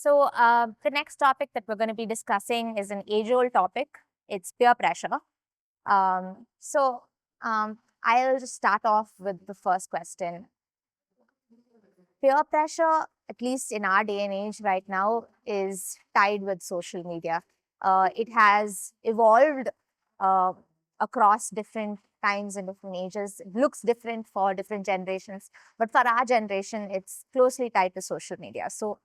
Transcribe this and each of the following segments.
The next topic that we're going to be discussing is an age-old topic. It's peer pressure. Um, so, I'll just start off with the first question. Peer pressure, at least in our day and age right now, is tied with social media. It has evolved uh, across different times and different ages. It looks different for different generations, but for our generation, it's closely tied to social media. So,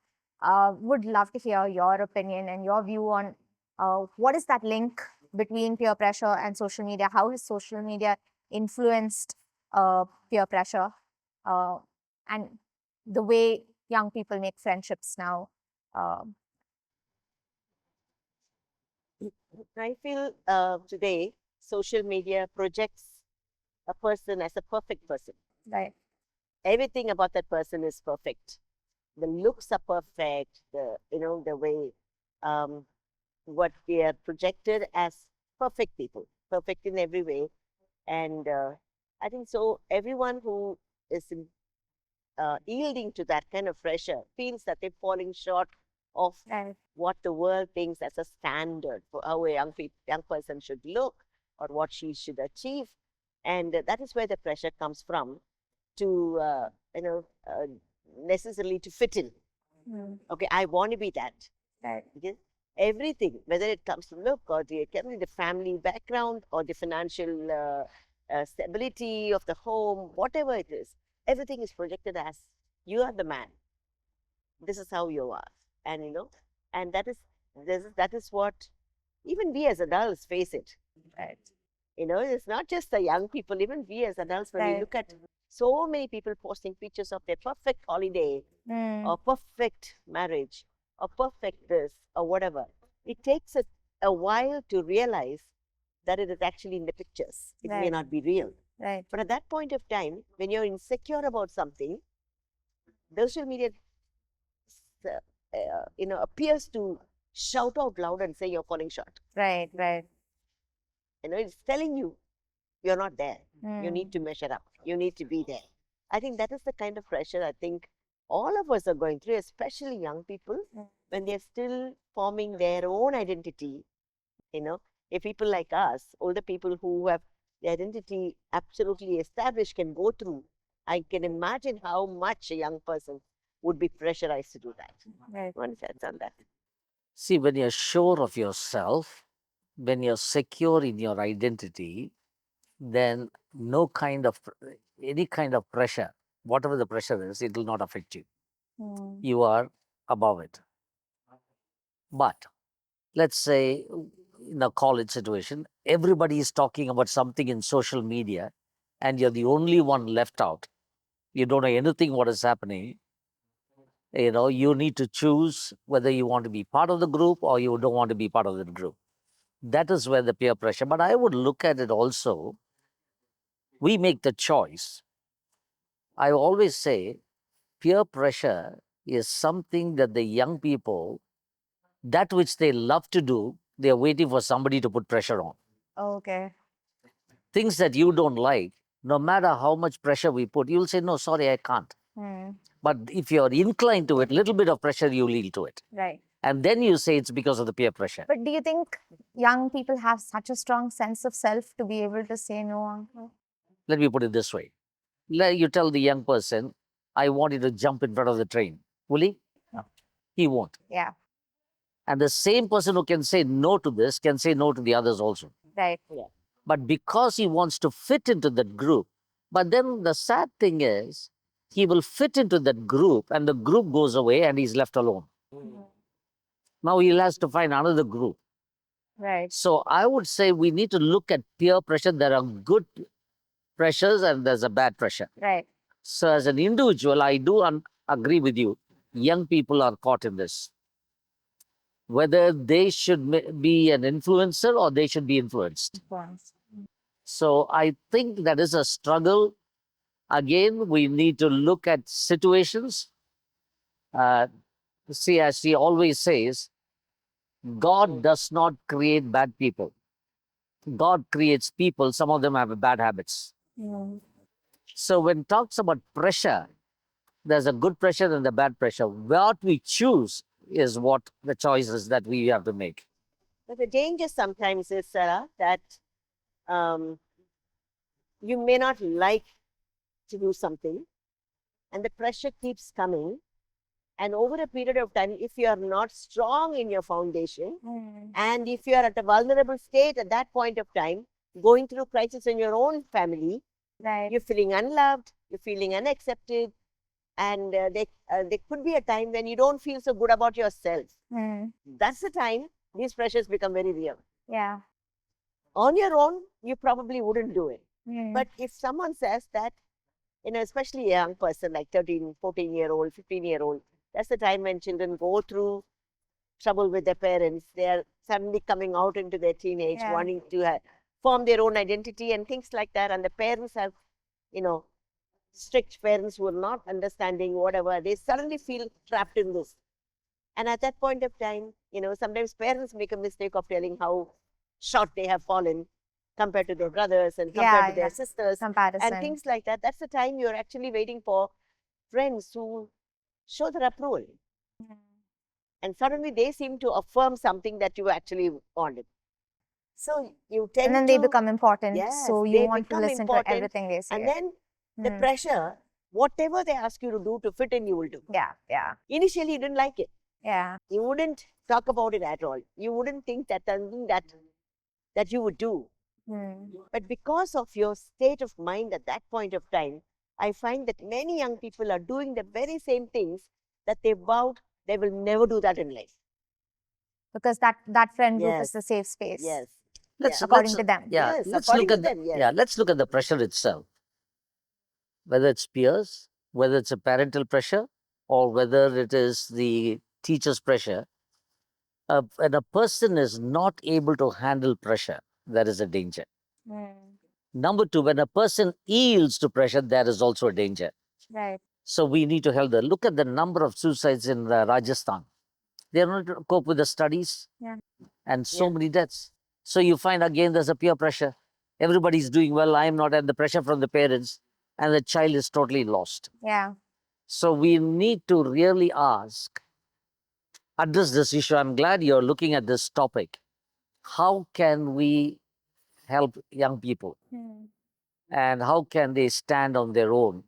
would love to hear your opinion and your view on what is that link between peer pressure and social media? How has social media influenced peer pressure? And the way young people make friendships now. Um, I feel today social media projects a person as a perfect person. right, Everything about that person is perfect. The looks are perfect. The way um, what they are projected as perfect people, perfect in every way. And I think so. Everyone who is yielding to that kind of pressure feels that they're falling short of right, what the world thinks as a standard for how a young person should look or what she should achieve. And that is where the pressure comes from to, necessarily to fit in. mm, Okay, I want to be that. right, Because everything, whether it comes to look or the family background or the financial stability of the home, whatever it is, everything is projected as you are the man. This is how you are, and and that is what even we as adults face it. right, It's not just the young people. Even we as adults, when we right. look at so many people posting pictures of their perfect holiday Mm, or perfect marriage or perfect this or whatever, it takes a while to realize that it is actually in the pictures. It may right, not be real. right, But at that point of time, when you're insecure about something, social media appears to shout out loud and say you're falling short. right, right. It's telling you you're not there. You Mm, need to measure up. You need to be there. I think that is the kind of pressure I think all of us are going through, especially young people, mm, when they're still forming their own identity. You know, if people like us, older people who have the identity absolutely established can go through, I can imagine how much a young person would be pressurized to do that. right, One sense on that. See, when you're sure of yourself, when you're secure in your identity, then any kind of pressure, whatever the pressure is, it will not affect you. mm, You are above it. But let's say in a college situation, everybody is talking about something in social media, and you're the only one left out. You don't know anything what is happening. You need to choose whether you want to be part of the group or you don't want to be part of the group. That is where the peer pressure. But I would look at it also, we make the choice. I always say peer pressure is something that the young people, that which they love to do, they're waiting for somebody to put pressure on. okay, Things that you don't like, no matter how much pressure we put, you'll say, no, sorry, I can't. mm, But if you're inclined to it, little bit of pressure, you yield to it. right. And then you say it's because of the peer pressure. But do you think young people have such a strong sense of self to be able to say no, uncle? Let me put it this way. You tell the young person, I want you to jump in front of the train. Will he? No. He won't. Yeah, And the same person who can say no to this can say no to the others also. right, Yeah. But because he wants to fit into that group, but then the sad thing is, he will fit into that group and the group goes away and he's left alone. mm, Now he has to find another group. right, So I would say we need to look at peer pressure. There are good pressures and there's a bad pressure. right, So as an individual, I do agree with you. Young people are caught in this. Whether they should be an influencer or they should be influenced. influence. So I think that is a struggle. Again, we need to look at situations. Uh, See, as she always says, God does not create bad people. God creates people. Some of them have bad habits. Mm, So when talks about pressure, there's a good pressure and the bad pressure. What we choose is what the choices that we have to make. But the danger sometimes is, Sarah, that um, you may not like to do something, and the pressure keeps coming. And over a period of time, if you are not strong in your foundation, and if you are at a vulnerable state at that point of time, going through crisis in your own family, Right. you're feeling unloved, you're feeling unaccepted, and there could be a time when you don't feel so good about yourself. That's the time these pressures become very real. Yeah. On your own, you probably wouldn't do it. Mm. But if someone says that, especially a young person like 13, 14-year-old, 15-year-old, that's the time when children go through trouble with their parents. They are suddenly coming out into their teenage, Yeah. wanting to form their own identity and things like that. And the parents have, strict parents who are not understanding whatever. They suddenly feel trapped in this. And at that point of time, sometimes parents make a mistake of telling how short they have fallen compared to their brothers and compared to their sisters Comparison. and things like that. That's the time you're actually waiting for friends who show their approval. And suddenly they seem to affirm something that you actually wanted. So you tend And then to, they become important. yes, So they you want to become listen important, to everything they say. and then the pressure, whatever they ask you to do to fit in, you will do. Yeah. Yeah. Initially, you didn't like it. Yeah. You wouldn't talk about it at all. You wouldn't think that something that you would do. But because of your state of mind at that point of time, I find that many young people are doing the very same things that they vowed they will never do that in life. Because that friend group is Yes. the safe space. Yes. According to them. Yeah, Yes, let's according look to at them, yes. yeah, let's look at the pressure itself. Whether it's peers, whether it's a parental pressure, or whether it is the teacher's pressure. When a person is not able to handle pressure, there is a danger. Number two, when a person yields to pressure, there is also a danger. Right. So we need to help them. Look at the number of suicides in Rajasthan. They are not able to cope with the studies. Yeah. And so Yeah. many deaths. So you find again there's a peer pressure. Everybody's doing well. I am not, and the pressure from the parents, and the child is totally lost. Yeah. So we need to really address this issue. I'm glad you're looking at this topic. How can we help young people? And how can they stand on their own?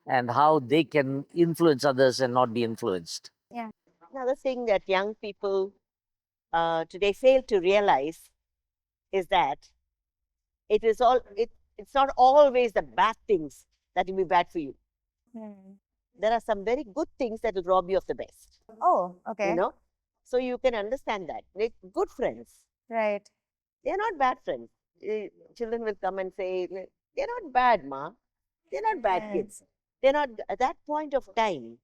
And how they can influence others and not be influenced? Yeah. Another thing that young people today fail to realize is that it's not always the bad things that will be bad for you. There are some very good things that will rob you of the best. Oh, okay. So you can understand that. They're good friends. Right. They're not bad friends. Children will come and say, they're not bad, ma. They're not bad kids. They're not, at that point of time,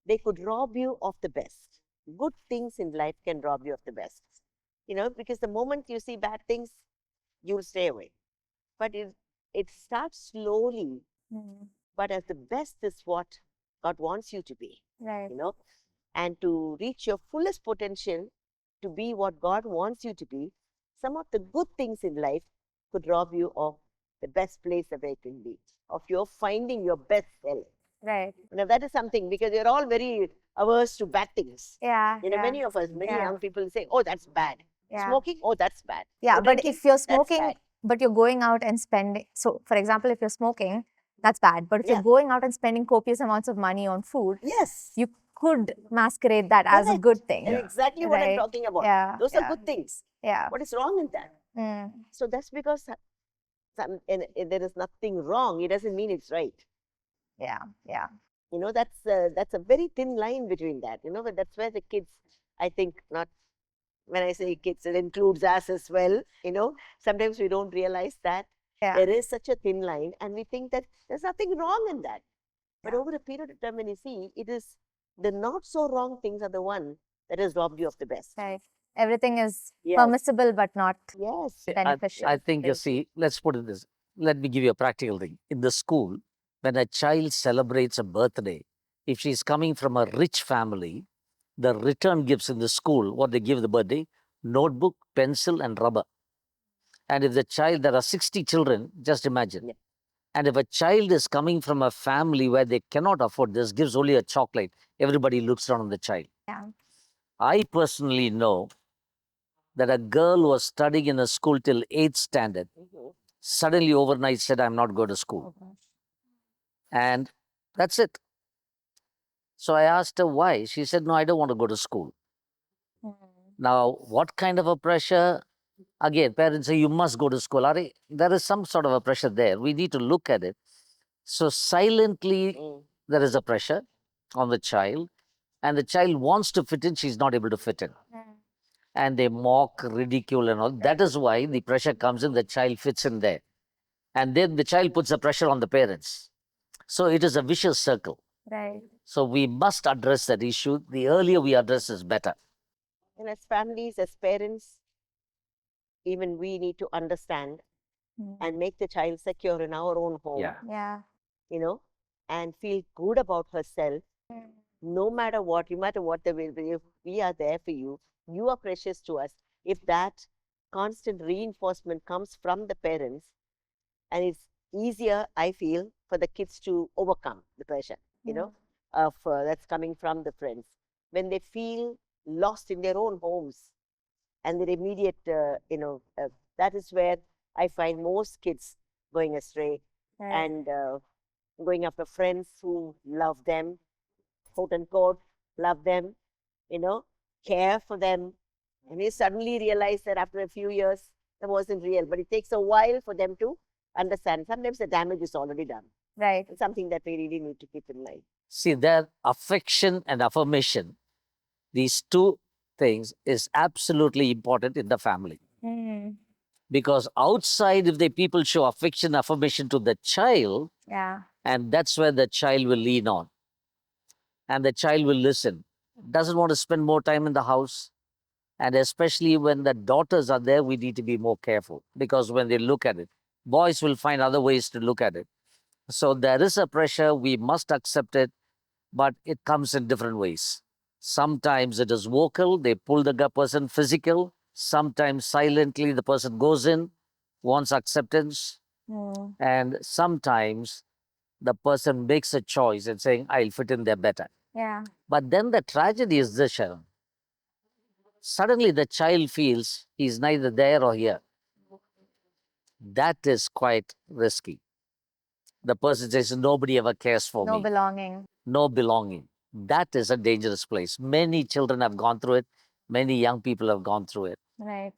they could rob you of the best. Good things in life can rob you of the best. Because the moment you see bad things, you'll stay away. But it starts slowly. But as the best is what God wants you to be. Right. And to reach your fullest potential, to be what God wants you to be, some of the good things in life could rob you of the best place that they can be, of your finding your best self. Right. Now that is something, because you're all very averse to bad things. Yeah. Many of us, many young people say, oh, that's bad. Yeah. Smoking, oh, that's bad. Yeah, Oh, but drinking, if you're that's smoking, bad. but you're going out and spending, so for example, if you're smoking, that's bad. But if Yeah. you're going out and spending copious amounts of money on food, Yes. you could masquerade that as a Correct. good thing. And exactly what I'm Right. talking about. Yeah. Those are good things. Yeah. What is wrong in that? So that's because and there is nothing wrong. It doesn't mean it's right. Yeah. Yeah. That's a very thin line between that. But that's where the kids, I think, not when I say kids, it includes us as well. Sometimes we don't realize that there is such a thin line, and we think that there's nothing wrong in that. But over a period of time, when you see, it is the not so wrong things are the one that has robbed you of the best. Right. Everything is Yes. permissible, but not Yes. beneficial. I think you see, let's put it this. Let me give you a practical thing. In the school, when a child celebrates a birthday, if she's coming from a rich family, the return gifts in the school, what they give the birthday, notebook, pencil, and rubber. And if the child, there are 60 children, just imagine. Yeah. And if a child is coming from a family where they cannot afford this, gives only a chocolate, everybody looks down on the child. Yeah. I personally know that a girl was studying in a school till 8th standard, suddenly overnight said, I'm not going to school. Oh gosh. And that's it. So I asked her why. She said, no, I don't want to go to school. Mm. Now, what kind of a pressure? Again, parents say, you must go to school. There is some sort of a pressure there. We need to look at it. So silently, there is a pressure on the child, and the child wants to fit in, she's not able to fit in. Mm. And they mock, ridicule, and all. That is why the pressure comes in, the child fits in there. And then the child puts the pressure on the parents. So it is a vicious circle. Right. So we must address that issue. The earlier we address is better. And as families, as parents, even we need to understand Mm. and make the child secure in our own home, Yeah. you know, and feel good about herself. Mm. No matter what, no matter what the way, if we are there for you, you are precious to us. If that constant reinforcement comes from the parents, and it's easier, I feel, for the kids to overcome the pressure, of that's coming from the friends. When they feel lost in their own homes and their immediate, that is where I find most kids going astray Right. and going after friends who love them, quote unquote, love them, care for them. And they suddenly realize that after a few years, that wasn't real. But it takes a while for them to understand. Sometimes the damage is already done. Right. It's something that we really need to keep in mind. See, their affection and affirmation, these two things is absolutely important in the family. Mm. Because outside, if the people show affection, affirmation to the child, Yeah. and that's where the child will lean on. And the child will listen. Doesn't want to spend more time in the house. And especially when the daughters are there, we need to be more careful because when they look at it, boys will find other ways to look at it. So there is a pressure, we must accept it, but it comes in different ways. Sometimes it is vocal, they pull the person physical. Sometimes silently the person goes in, wants acceptance. Mm. And sometimes the person makes a choice and saying, I'll fit in there better. Yeah. But then the tragedy is this, Sharon. Suddenly the child feels he's neither there or here. That is quite risky. The person says, nobody ever cares for No me. belonging. No belonging. That is a dangerous place. Many children have gone through it. Many young people have gone through it. Right.